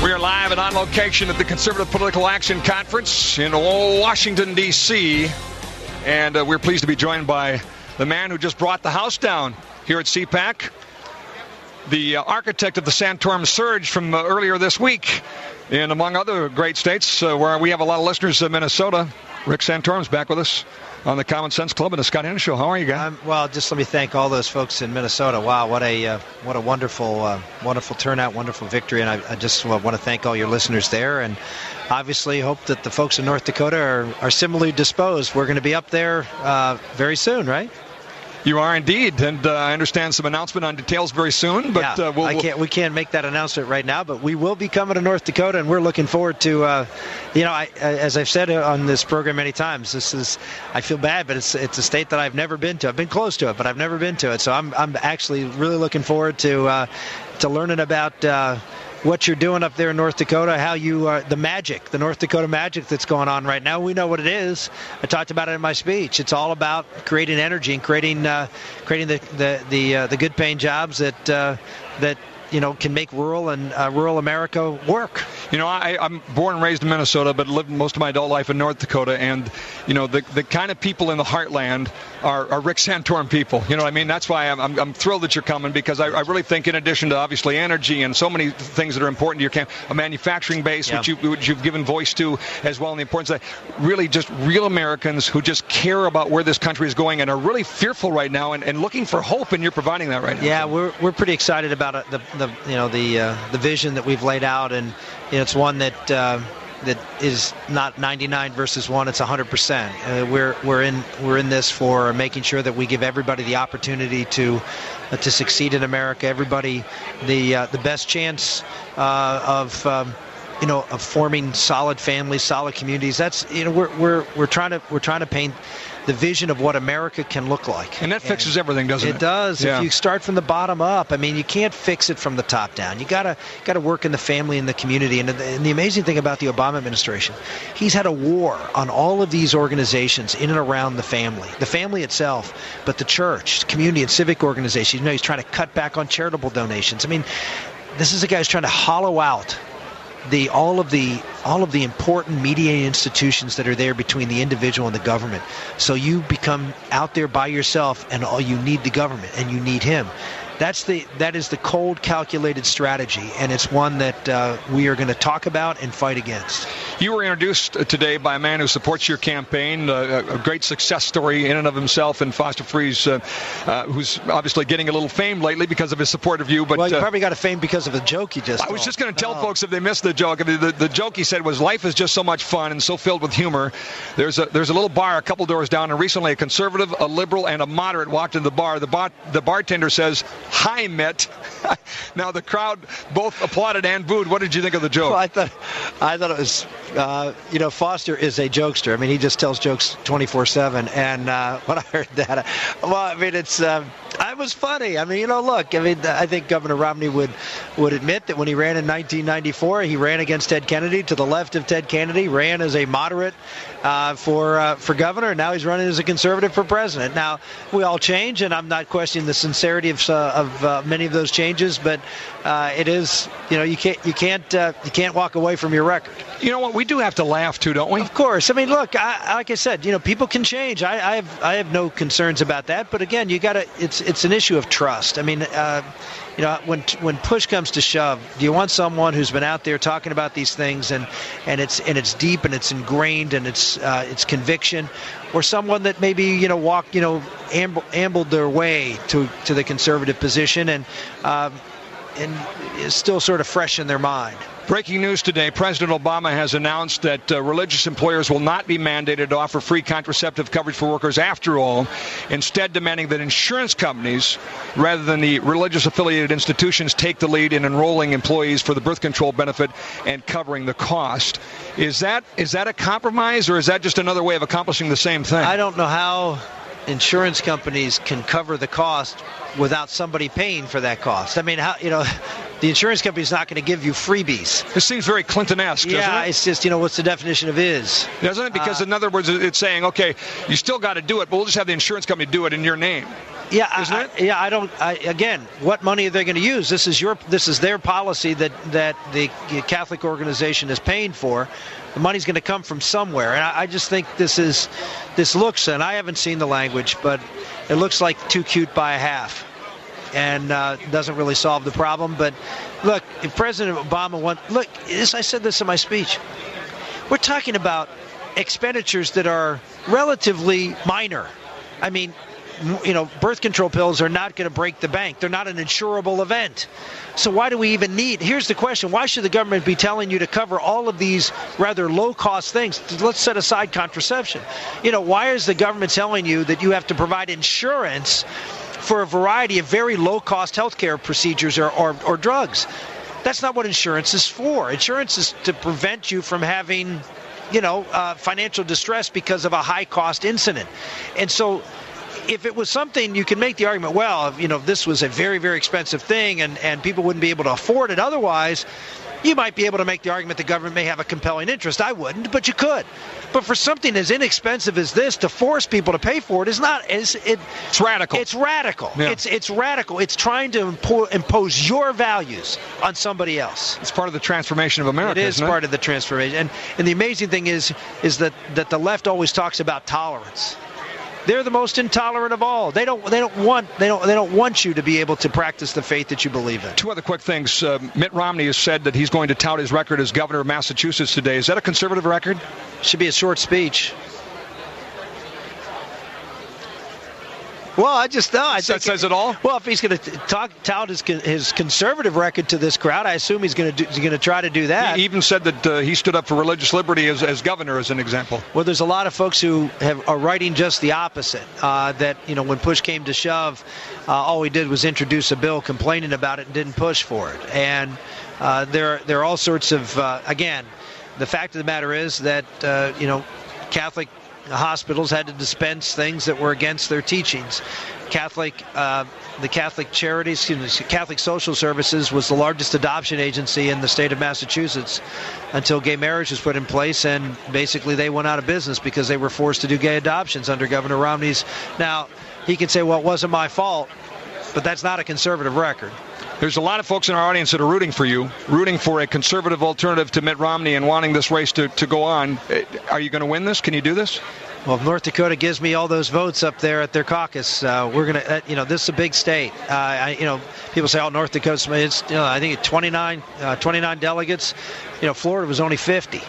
We are live and on location at the Conservative Political Action Conference in Washington, D.C. And we're pleased to be joined by the man who just brought the house down here at CPAC, the architect of the Santorum surge from earlier this week, and among other great states where we have a lot of listeners in Minnesota. Rick Santorum's back with us on the Common Sense Club and the Scott Hennen Show. How are you, guys? Well, just let me thank all those folks in Minnesota. Wow, what a wonderful turnout, wonderful victory, and I just want to thank all your listeners there, and obviously hope that the folks in North Dakota are similarly disposed. We're going to be up there very soon, right? You are indeed, and I understand some announcement on details very soon. But yeah, we can't make that announcement right now, but we will be coming to North Dakota, and we're looking forward to. As I've said on this program many times, I feel bad, but it's a state that I've never been to. I've been close to it, but I've never been to it. So I'm actually really looking forward to learning about what you're doing up there in North Dakota, how you the North Dakota magic that's going on right now. We know what it is. I talked about it in my speech. It's all about creating energy and creating the good paying jobs that can make rural America work. I'm born and raised in Minnesota, but lived most of my adult life in North Dakota, and the kind of people in the heartland are Rick Santorum people. You know what I mean? That's why I'm thrilled that you're coming, because I really think, in addition to obviously energy and so many things that are important to your camp, a manufacturing base, which you've given voice to as well, and the importance of really just real Americans who just care about where this country is going and are really fearful right now and looking for hope, and you're providing that right now. Yeah, we're pretty excited about it, the vision that we've laid out, and it's one that is not 99 versus 1. It's 100%. We're in this for making sure that we give everybody the opportunity to succeed in America. Everybody the best chance of forming solid families, solid communities. That's we're trying to paint the vision of what America can look like. And that fixes everything, doesn't it? It does. Yeah. If you start from the bottom up, I mean, you can't fix it from the top down. You gotta work in the family and the community. And the amazing thing about the Obama administration, he's had a war on all of these organizations in and around the family itself, but the church, community, and civic organizations. He's trying to cut back on charitable donations. I mean, this is a guy who's trying to hollow out all of the important mediating institutions that are there between the individual and the government. So you become out there by yourself, and all you need the government, and you need him. That is the cold, calculated strategy, and it's one that we are going to talk about and fight against. You were introduced today by a man who supports your campaign, a great success story in and of himself, and Foster Freeze, who's obviously getting a little fame lately because of his support of you. But well, you probably got a fame because of a joke you just told. I was just going to tell folks, if they missed the joke, the joke he said was, life is just so much fun and so filled with humor. There's a little bar a couple doors down, and recently a conservative, a liberal, and a moderate walked in the bar. The bartender says, "Hi, Mitt." Now the crowd both applauded and booed. What did you think of the joke? Well, I thought it was, Foster is a jokester. I mean, he just tells jokes 24/7. And when I heard that, it was funny. I mean, look, I think Governor Romney would admit that when he ran in 1994, he ran against Ted Kennedy. To the left of Ted Kennedy, ran as a moderate for governor, and now he's running as a conservative for president. Now, we all change, and I'm not questioning the sincerity of many of those changes, but it is, you can't walk away from your record. You know what? We do have to laugh too, don't we? Of course. I mean, look, like I said, people can change. I have no concerns about that. But again, it's an issue of trust. I mean, when push comes to shove, do you want someone who's been out there talking about these things and it's deep and it's ingrained and it's conviction, or someone that maybe ambled their way to the conservative position and is still sort of fresh in their mind? Breaking news today, President Obama has announced that religious employers will not be mandated to offer free contraceptive coverage for workers after all, instead demanding that insurance companies, rather than the religious affiliated institutions, take the lead in enrolling employees for the birth control benefit and covering the cost. Is that a compromise, or is that just another way of accomplishing the same thing? I don't know how insurance companies can cover the cost without somebody paying for that cost. I mean, the insurance company's not going to give you freebies. This seems very Clinton-esque, doesn't it? Yeah, it's just, what's the definition of is? Doesn't it? Because in other words, it's saying, okay, you still got to do it, but we'll just have the insurance company do it in your name. Yeah, isn't it? Again, what money are they going to use? This is their policy that the Catholic organization is paying for. The money's going to come from somewhere, and I just think this looks, and I haven't seen the language, but it looks like too cute by a half, and doesn't really solve the problem. But look, if President Obama I said this in my speech, we're talking about expenditures that are relatively minor. I mean, birth control pills are not going to break the bank. They're not an insurable event. So why do we even need? Here's the question. Why should the government be telling you to cover all of these rather low-cost things? Let's set aside contraception. Why is the government telling you that you have to provide insurance for a variety of very low-cost healthcare procedures or drugs? That's not what insurance is for. Insurance is to prevent you from having, financial distress because of a high-cost incident. And so if it was something, you can make the argument, well, this was a very, very expensive thing and people wouldn't be able to afford it otherwise, you might be able to make the argument the government may have a compelling interest. I wouldn't, but you could. But for something as inexpensive as this, to force people to pay for it is not. It's radical. It's radical. Yeah. It's radical. It's trying to impose your values on somebody else. It's part of the transformation of America. It is part of the transformation. And the amazing thing is that the left always talks about tolerance. They're the most intolerant of all. They don't want you to be able to practice the faith that you believe in. Two other quick things. Mitt Romney has said that he's going to tout his record as governor of Massachusetts today. Is that a conservative record? Should be a short speech. Well, I think that says it all. Well, if he's going to tout his conservative record to this crowd, I assume he's going to try to do that. He even said that he stood up for religious liberty as governor, as an example. Well, there's a lot of folks who are writing just the opposite. That when push came to shove, all he did was introduce a bill complaining about it and didn't push for it. And there are all sorts of again. The fact of the matter is that Catholic hospitals had to dispense things that were against their teachings. The Catholic Charities, Catholic Social Services was the largest adoption agency in the state of Massachusetts until gay marriage was put in place, and basically they went out of business because they were forced to do gay adoptions under Governor Romney's. Now, he can say, well, it wasn't my fault, but that's not a conservative record. There's a lot of folks in our audience that are rooting for you, rooting for a conservative alternative to Mitt Romney and wanting this race to go on. Are you going to win this? Can you do this? Well, if North Dakota gives me all those votes up there at their caucus, we're going to, this is a big state. People say, North Dakota's, I think 29 delegates. Florida was only 50.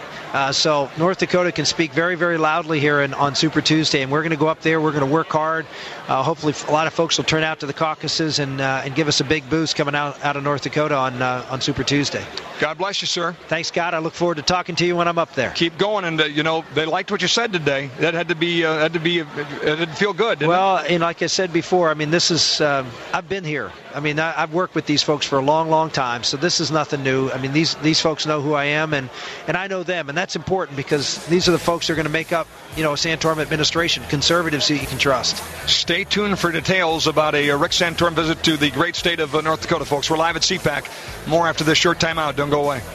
So North Dakota can speak very, very loudly here on Super Tuesday, and we're going to go up there. We're going to work hard. Hopefully a lot of folks will turn out to the caucuses and give us a big boost coming out of North Dakota on Super Tuesday. God bless you, sir. Thanks, Scott. I look forward to talking to you when I'm up there. Keep going, and they liked what you said today. That had to feel good. Didn't it? Like I said before, I mean, this is I've been here. I mean, I've worked with these folks for a long, long time, so this is nothing new. I mean, these folks know who I am, and I know them, and that's important because these are the folks that are going to make up, a Santorum administration, conservatives who you can trust. Stay tuned for details about a Rick Santorum visit to the great state of North Dakota, folks. We're live at CPAC. More after this short time out. Don't go away.